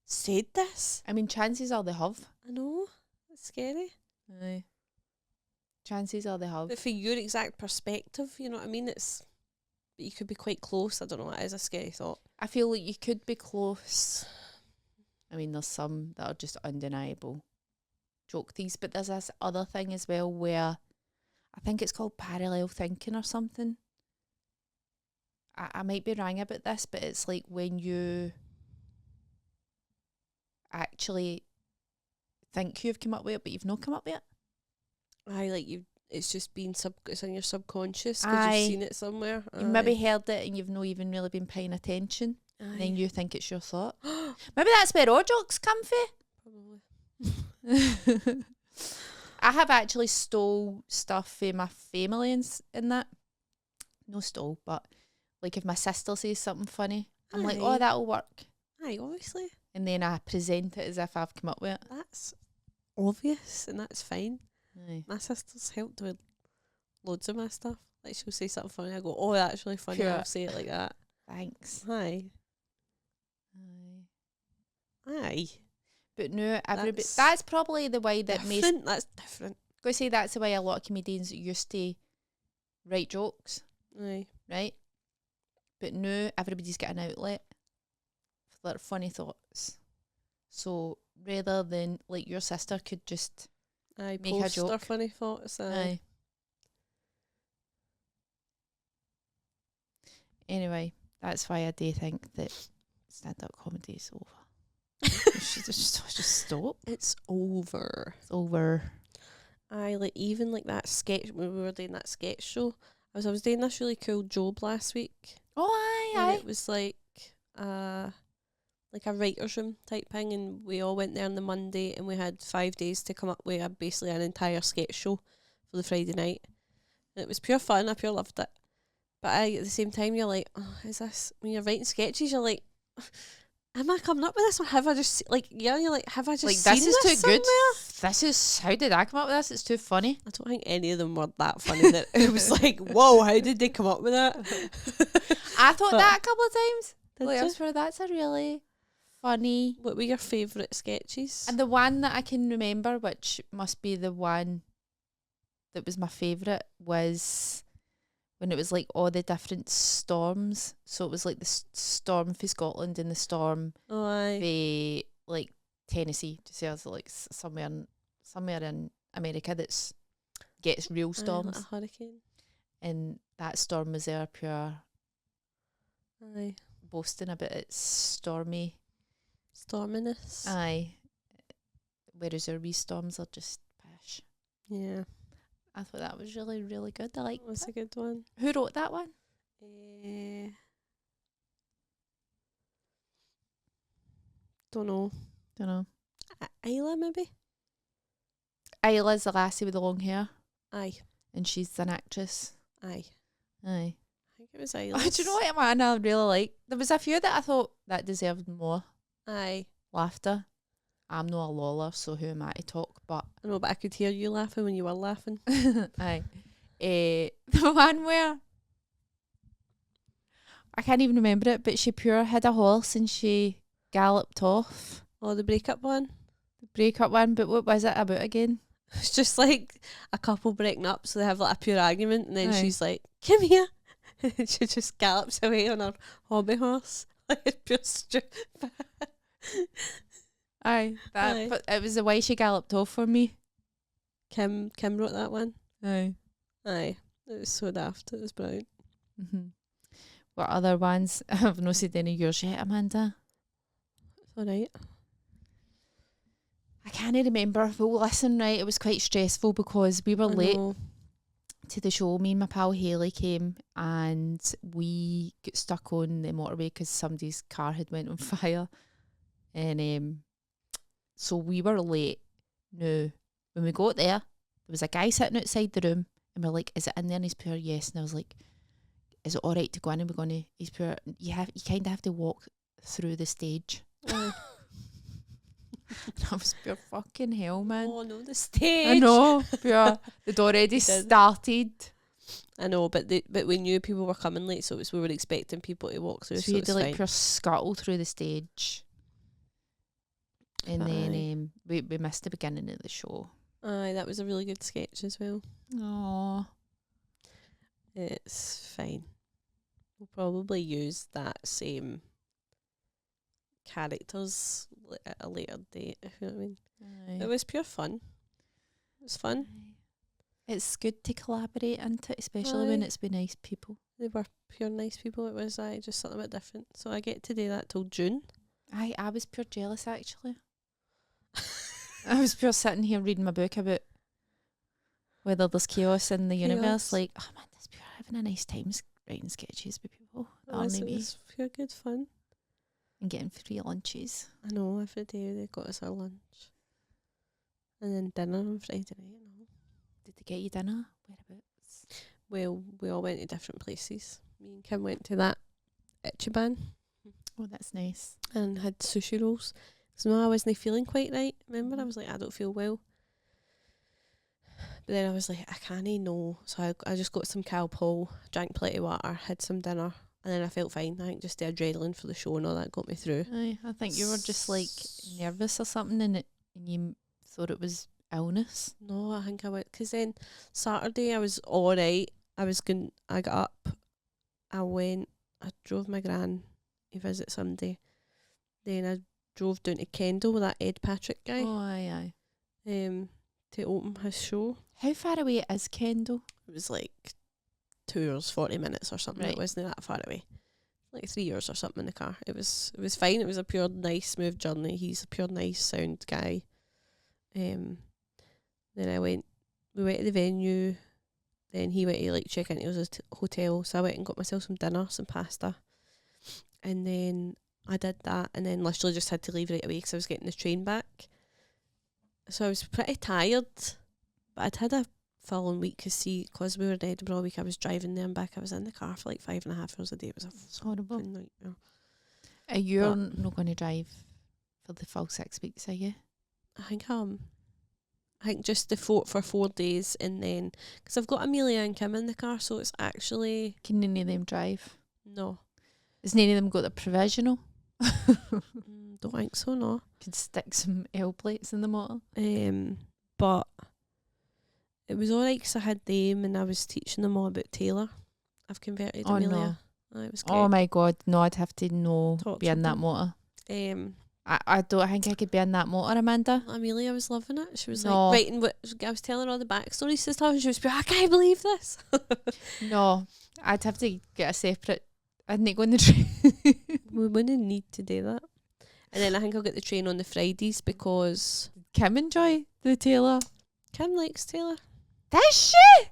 said this? I mean, chances are they have. I know. It's scary. Aye. Chances are they have. But for your exact perspective, you know what I mean? But you could be quite close. I don't know. It is a scary thought. I feel like you could be close. I mean, there's some that are just undeniable joke thieves, but there's this other thing as well where I think it's called parallel thinking or something. I might be wrong about this, but it's like when you actually think you've come up with it, but you've not come up with it. Aye, like it's just been it's in your subconscious because Aye. you've seen it somewhere. You've maybe heard it and you've not even really been paying attention. And then you think it's your thought. Maybe that's where all jokes come from. Probably. I have actually stole stuff from my family and that. No stole, but like if my sister says something funny, I'm like, oh, Aye. that'll work. Aye, obviously. And then I present it as if I've come up with it. That's obvious and that's fine. Aye. My sister's helped with loads of my stuff. Like she'll say something funny, I go, oh, that's really funny. Pure. I'll say it like that. Thanks. Aye. Aye. But no, everybody. That's That's probably the way that most. Different. That's different. Go say that's the way a lot of comedians used to write jokes, Aye. right? But now everybody's got an outlet for their funny thoughts. So rather than like your sister could just Aye. Make a Post joke. or funny thoughts. aye. Anyway, that's why I do think that stand-up comedy is over. You should just stop. It's over. It's over. I like even like that sketch when we were doing that sketch show. I was doing this really cool job last week. Oh, aye, And aye. it was like a writer's room type thing, and we all went there on the Monday, and we had 5 days to come up with basically an entire sketch show for the Friday night. And it was pure fun. I pure loved it. But at the same time, you're like, oh, is this when you're writing sketches? You're like, am I coming up with this, or have I just you're like, have I just Like, seen this is too somewhere? good. This is, how did I come up with this? It's too funny. I don't think any of them were that funny that it was like, whoa, how did they come up with that? I thought But- that a couple of times. Did Like, I you? was sure that's a really funny. What were your favourite sketches? And the one that I can remember, which must be the one that was my favourite, was when it was like all the different storms. So it was like the storm for Scotland and the storm Oh, aye. for like Tennessee. To say I was like somewhere in America that's gets real storms. Like a hurricane. And that storm was there pure Aye. boasting about its stormy. Storminess. Aye. Whereas our wee storms are just pish. Yeah. I thought that was really, really good. I like That was that. a good one. Who wrote that one? Don't know. Don't know. Isla, maybe? Isla's the lassie with the long hair, Aye. and she's an actress. Aye. Aye. I think it was Isla. Do you know what one I really like? There was a few that I thought that deserved more Aye. laughter. I'm not a loller, so who am I to talk? But I know, but I could hear you laughing when you were laughing. aye. The one where I can't even remember it, but she pure had a horse and she galloped off. Oh, the breakup one? The breakup one, but what was it about again? It's just like a couple breaking up, so they have like a pure argument, and then Aye. she's like, come here. And she just gallops away on her hobby horse. Like, it's pure stupid. Aye, that. Aye. But it was the way she galloped off for me. Kim wrote that one. Aye. Aye. It was so daft. It was brilliant. Mm-hmm. What other ones? I've not said any of yours yet, Amanda. It's alright. I can't remember. But listen, right, it was quite stressful because we were late know. to the show. Me and my pal Hayley came and we got stuck on the motorway because somebody's car had went on fire. And so we were late. No, when we got there, there was a guy sitting outside the room and we're like, is it in there? And he's pure, yes. And I was like, is it all right to go in? And we're going to, he's pure, you kind of have to walk through the stage. Aye. And I was pure fucking hell, man. Oh no, the stage. I know, pure. They'd already did. started. I know, but we knew people were coming late, so we were expecting people to walk through. So So you had it's to like fine. pure scuttle through the stage. And then Aye. we missed the beginning of the show. Aye, that was a really good sketch as well. Oh, It's fine. We'll probably use that same characters at a later date, if you know what I mean. It was pure fun. It was fun. It's good to collaborate, isn't it? Especially when Aye. it's with nice people. They were pure nice people. It was just something a bit different. So I get to do that till June. I was pure jealous, actually. I was pure sitting here reading my book about whether there's chaos in the universe. Chaos. Like, oh man, that's pure having a nice time writing sketches with people. It was, Aren't it me? was pure good fun. And getting free lunches. I know, every day they got us our lunch. And then dinner on Friday night and all. Did they get you dinner? Whereabouts? Well, we all went to different places. Me and Kim went to that Ichiban Oh, that's nice. and had sushi rolls. So no, I wasn't feeling quite right. Remember, I was like, I don't feel well. But then I was like, I can't no. So I just got some Calpol, drank plenty of water, had some dinner, and then I felt fine. I think just the adrenaline for the show and all that got me through. Aye, I think you were just like nervous or something, and you thought it was illness. No, I think I went, because then Saturday I was alright. I got up, I drove my gran to visit somebody. Then I drove down to Kendal with that Ed Patrick guy Oh, aye. to open his show. How far away is Kendal? It was like 2 hours, 40 minutes or something. Right. It wasn't that far away. like 3 years or something in the car. It was fine. It was a pure nice smooth journey. He's a pure nice sound guy. Then we went to the venue. Then he went to like check into his hotel. So I went and got myself some dinner, some pasta. And then I did that, and then literally just had to leave right away because I was getting the train back. So I was pretty tired, but I'd had a full-on week because we were in Edinburgh all week. I was driving there and back. I was in the car for like 5.5 hours a day. It was It's horrible. nightmare. You're not going to drive for the full 6 weeks, are you? I think just for 4 days, and then because I've got Amelia and Kim in the car, so it's actually Can any of them drive? no. Has any of them got the provisional? Don't think so. No. Could stick some L plates in the motor. But it was alright because I had them and I was teaching them all about Taylor. I've converted Amelia. No. It was Oh good. my god, no, I'd have to Talk be to in that them. motor. Um, I don't think I could be in that motor, Amanda. Amelia was loving it. She was No. like writing what I was telling her all the backstories and stuff, and she was like, I can't believe this. No, I'd have to get a separate. I'd not go in the train. We wouldn't need to do that. And then I think I'll get the train on the Fridays because Kim enjoy the Taylor. Kim likes Taylor. Does she?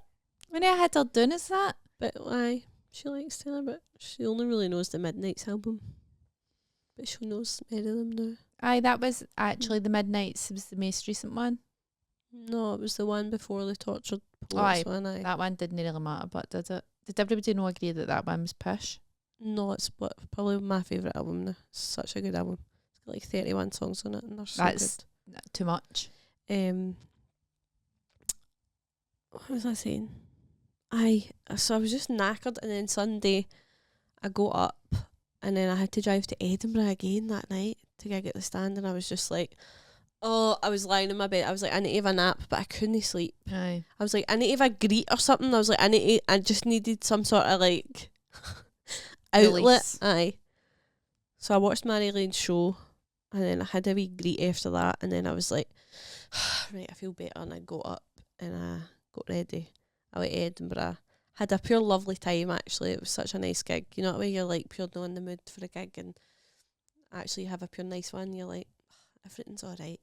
When I had her doing is that? But why? She likes Taylor, but she only really knows the Midnights album. But she knows many of them now. Aye, that was actually the Midnights. It was the most recent one. No, it was the one before the Tortured Aye, Poets one. Aye. that one didn't really matter, but did it? Did everybody know agree that that one was pish? No, it's probably my favourite album now. It's such a good album. It's got like 31 songs on it and they're so That's too much. good. What was I saying? So I was just knackered, and then Sunday I got up and then I had to drive to Edinburgh again that night to gig at the Stand, and I was just like, oh, I was lying in my bed. I was like, I need to have a nap, but I couldn't sleep. Aye. I was like, I need to have a greet or something. I was like, I just needed some sort of like outlet. Release. Aye. So I watched Marilyn's show, and then I had a wee greet after that, and then I was like, right, I feel better, and I got up and I got ready. I went to Edinburgh. Had a pure lovely time actually. It was such a nice gig. You know what I mean? You're like pure not in the mood for a gig, and actually you have a pure nice one. You're like, everything's alright.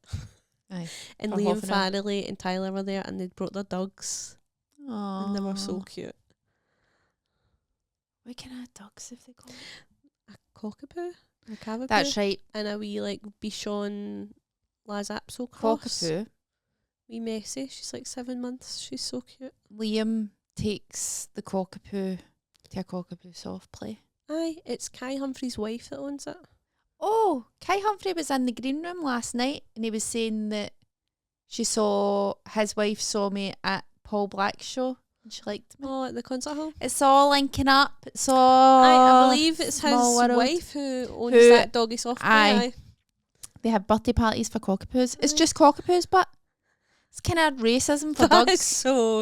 Aye. And For Liam half an hour. Farrelly and Tyler were there, and they'd brought their dogs, Aww. and they were so cute. What kind of dogs have they got? A cockapoo, a cavapoo, That's right. and a wee like Bichon Lazapso cross. Cockapoo. Wee Messi, she's like 7 months. She's so cute. Liam takes the cockapoo to a cockapoo soft play. Aye, it's Kai Humphrey's wife that owns it. Oh, Kai Humphrey was in the green room last night and he was saying that his wife saw me at Paul Black's show and she liked me. Oh, at the concert hall. It's all linking up. It's all. I believe it's his small world. wife who owns Who- that doggy soft play. Aye. They have birthday parties for cockapoos. It's Aye. just cockapoos, but it's kind of racism for That is dogs. so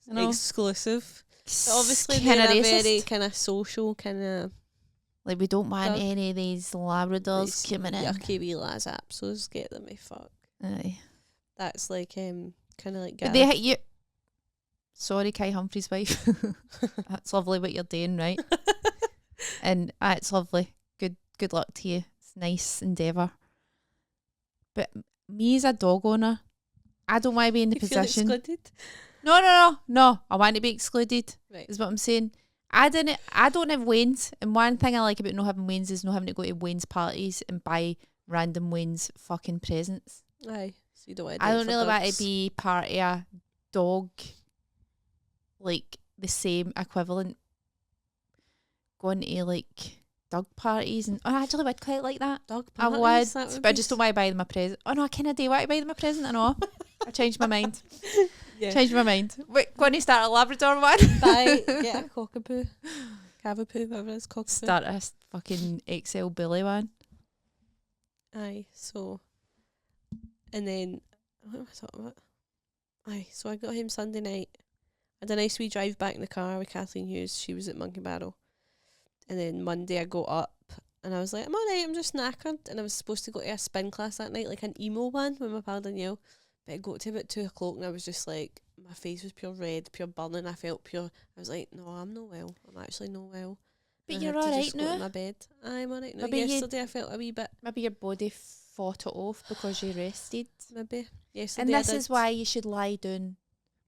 You know? exclusive. But obviously, Kinda they're a racist. very kind of social, kind of Like, we don't want Dog. any of these Labradors coming in. yucky wee Lazapsos. Get them a fuck. Aye. That's like kind of like. But they hit you. Sorry, Kai Humphrey's wife. That's lovely what you're doing, right? And it's lovely. Good luck to you. It's nice endeavour. But me as a dog owner, I don't want to be in the You feel position. excluded? No. I want to be excluded. Right. Is what I'm saying. I don't have Wayne's, and one thing I like about not having Wayne's is not having to go to Wayne's parties and buy random Wayne's fucking presents. Aye. So you don't want to. I don't really want to be part of a dog, like the same equivalent, going to like dog parties, and I actually would quite like that. dog I parties. would, but I just don't want to buy them a present. Oh no, I kind of do want to buy them a present. I know. I changed my mind. Yeah. Changed my mind. Wait, going to start a Labrador one. Get a cockapoo, cavapoo, whatever it's cockapoo. Start a fucking XL bully one. Aye. So, and then what am I talking about? Aye. So I got him Sunday night. I had a nice wee drive back in the car with Kathleen Hughes. She was at Monkey Barrel. And then Monday I got up and I was like, I'm alright, I'm just knackered. And I was supposed to go to a spin class that night, like an emo one with my pal Danielle. But I got to about 2 o'clock and I was just like, my face was pure red, pure burning. I felt pure. I was like, no, I'm not well. I'm actually not well. But I you're had to alright just go to now. my bed. I'm alright now. Maybe you- Yesterday I felt a wee bit. Maybe your body fought it off because you rested. Maybe. Yesterday And I this did. is why you should lie down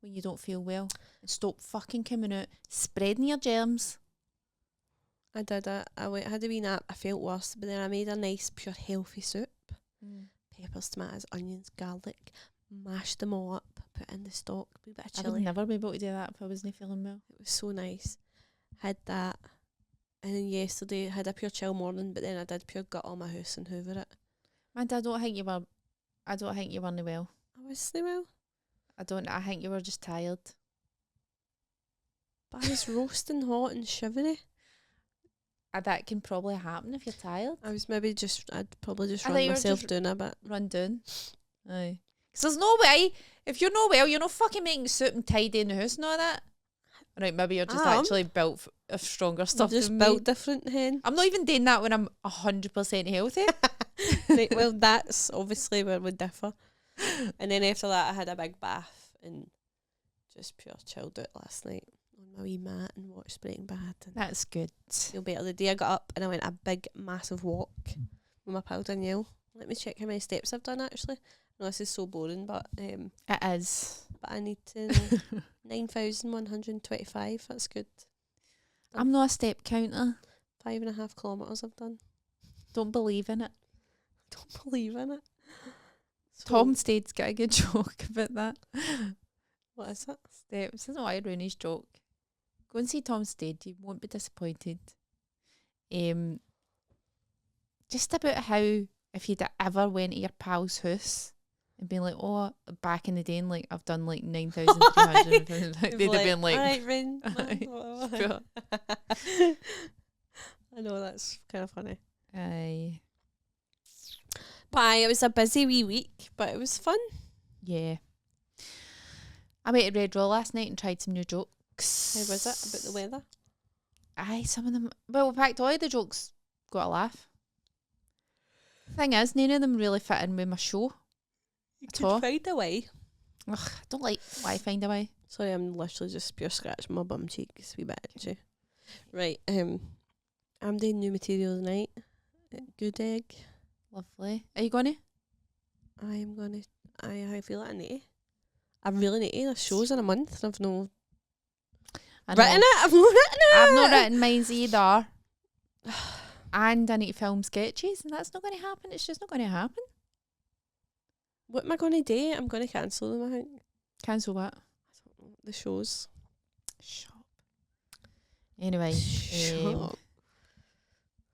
when you don't feel well and stop fucking coming out, spreading your germs. I did it. I had a wee nap. I felt worse, but then I made a nice, pure, healthy soup. Peppers, tomatoes, onions, garlic. Mashed them all up. Put in the stock. A wee bit of I would chilli. never be able to do that if I wasn't feeling well. It was so nice. Had that. And then yesterday I had a pure chill morning, but then I did pure gut all my house and hoover it. Man, I don't think you were well. I wasn't well. I think you were just tired. But I was roasting hot and shivery. That can probably happen if you're tired. I'd probably just I run thought you were myself just down a bit. Run down. Aye. Because there's no way, if you're not well, you're not fucking making soup and tidying the house and all that. Right, maybe you're just actually built of stronger stuff Just than built me. different, hen. I'm not even doing that when I'm 100% healthy. Right, well, that's obviously where we differ. And then after that, I had a big bath and just pure chilled out last night on my wee mat and watched Breaking Bad. And That's good. feel better. The day I got up and I went a big, massive walk with my pal Danielle. Let me check how many steps I've done, actually. No, this is so boring, but It is. I need to know. 9,125, that's good. I'm not a step counter. 5.5 kilometres I've done. Don't believe in it. Don't believe in it. So, Tom Stade's got a good joke about that. what is it? Steps. Isn't what Rooney's joke. Go and see Tom Stade. You won't be disappointed. Just about how if you'd ever went to your pal's house and been like, oh, back in the day, and like I've done like 9,300, like, they'd have been like, alright, Rin. sure. I know, that's kind of funny. Aye. But it was a busy wee week, but it was fun. Yeah. I went to Riddell last night and tried some new jokes. How was it about the weather? Aye, some of them. Well, in fact, all of the jokes got a laugh. Thing is, none of them really fit in with my show. You at all. find a way. Ugh, I don't like why I find a way. Sorry, I'm literally just pure scratching my bum cheek. It's a wee bit itchy. Right, I'm doing new material tonight at Good Egg. Lovely. Are you going to? I am gonna. I feel like I need to. I really need to. This show's in a month and I've no written it. I've not written it. I've not written mine either. And I need to film sketches, and that's not going to happen. It's just not going to happen. What am I gonna do? I'm gonna cancel them, I think. Cancel what? I don't know. The shows. Shop. Anyway, Shut up.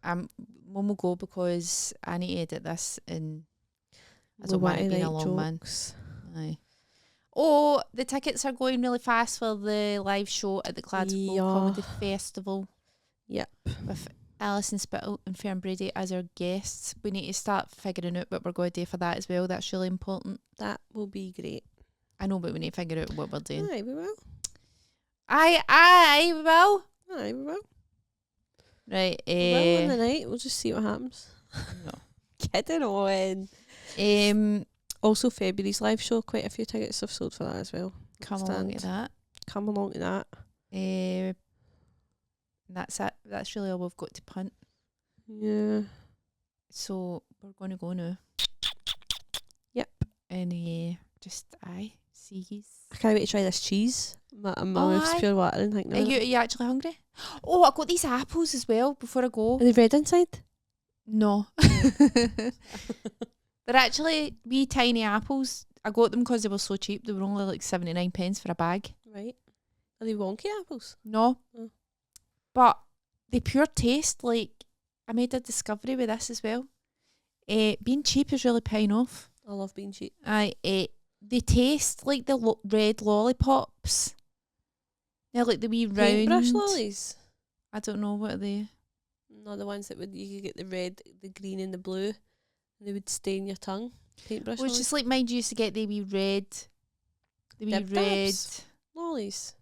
Mum will go because I need to edit this, and I We don't want want it being a write long jokes. man. Aye. Oh, the tickets are going really fast for the live show at the Glasgow Yeah. Comedy Festival. Yep. With Alison Spittle and Fern Brady as our guests. We need to start figuring out what we're going to do for that as well. That's really important. That will be great. I know, but we need to figure out what we're doing. Aye, we will. I will. Aye, we will. Right. We will in the night. We'll just see what happens. No. Kidding on. Also, February's live show, quite a few tickets have sold for that as well. Come along to that. Come along to that. That's it. That's really all we've got to punt. Yeah. So we're going to go now. Yep. And just see yous. I can't wait to try this cheese. My Oh, mouth's aye. pure watering. Think Are you actually hungry? Oh, I got these apples as well before I go. Are they red inside? No. They're actually wee tiny apples. I got them because they were so cheap. They were only like 79 pence for a bag. Right. Are they wonky apples? No. Oh. But they pure taste like, I made a discovery with this as well. Being cheap is really paying off. I love being cheap. They taste like the red lollipops. They're like the wee round. Paintbrush lollies? I don't know, what are they? No, the ones that you could get the red, the green and the blue. And they would stain your tongue. Paintbrush Well, it's lollies? just like mine used to get the wee red. The wee Dib red. dabs? Lollies.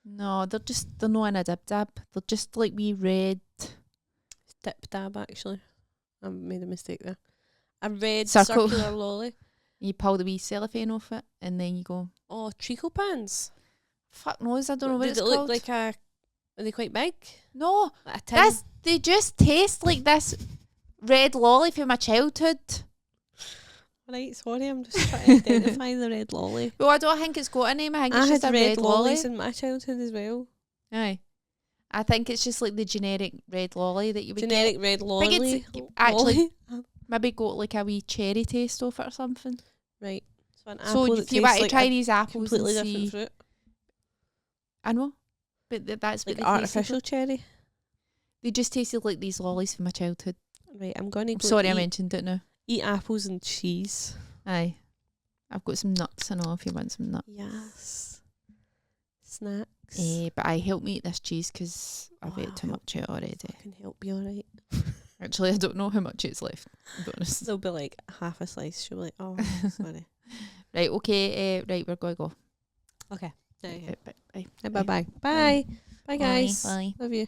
No, they're not in a dib dab. They're just like wee red. Dip dab, actually. I made a mistake there. A red Circle. circular lolly. You pull the wee cellophane off it, and then you go. Oh, treacle pans. Fuck knows, I don't know what Did it's it look called. like a Are they quite big? No, Like a tin? they just taste like this red lolly from my childhood. Right, sorry, I'm just trying to identify the red lolly. Well, I don't think it's got a name. I think it's I just had a red lollies lolly. in my childhood as well. Aye. I think it's just like the generic red lolly that you would Generic get. red lolly. Actually, maybe got like a wee cherry taste off it or something. Right. So an So apple if that you want tastes to like try a these apples completely and different see, fruit. I know, but that's Like what they tasted artificial like. cherry. They just tasted like these lollies from my childhood. Right, I'm gonna I'm go sorry I eat, mentioned it now. eat apples and cheese. Aye, I've got some nuts and all if you want some nuts. Yes. Snacks. But I help me eat this cheese because I've Oh, ate too much of it already. I can help you, alright. Actually, I don't know how much it's left, to be honest. There'll be like half a slice. She'll be like, oh, sorry. Right, okay, right, we're going to go. Okay. Yeah. Bye. Bye. Bye. Bye. Bye, guys. Bye. Love you.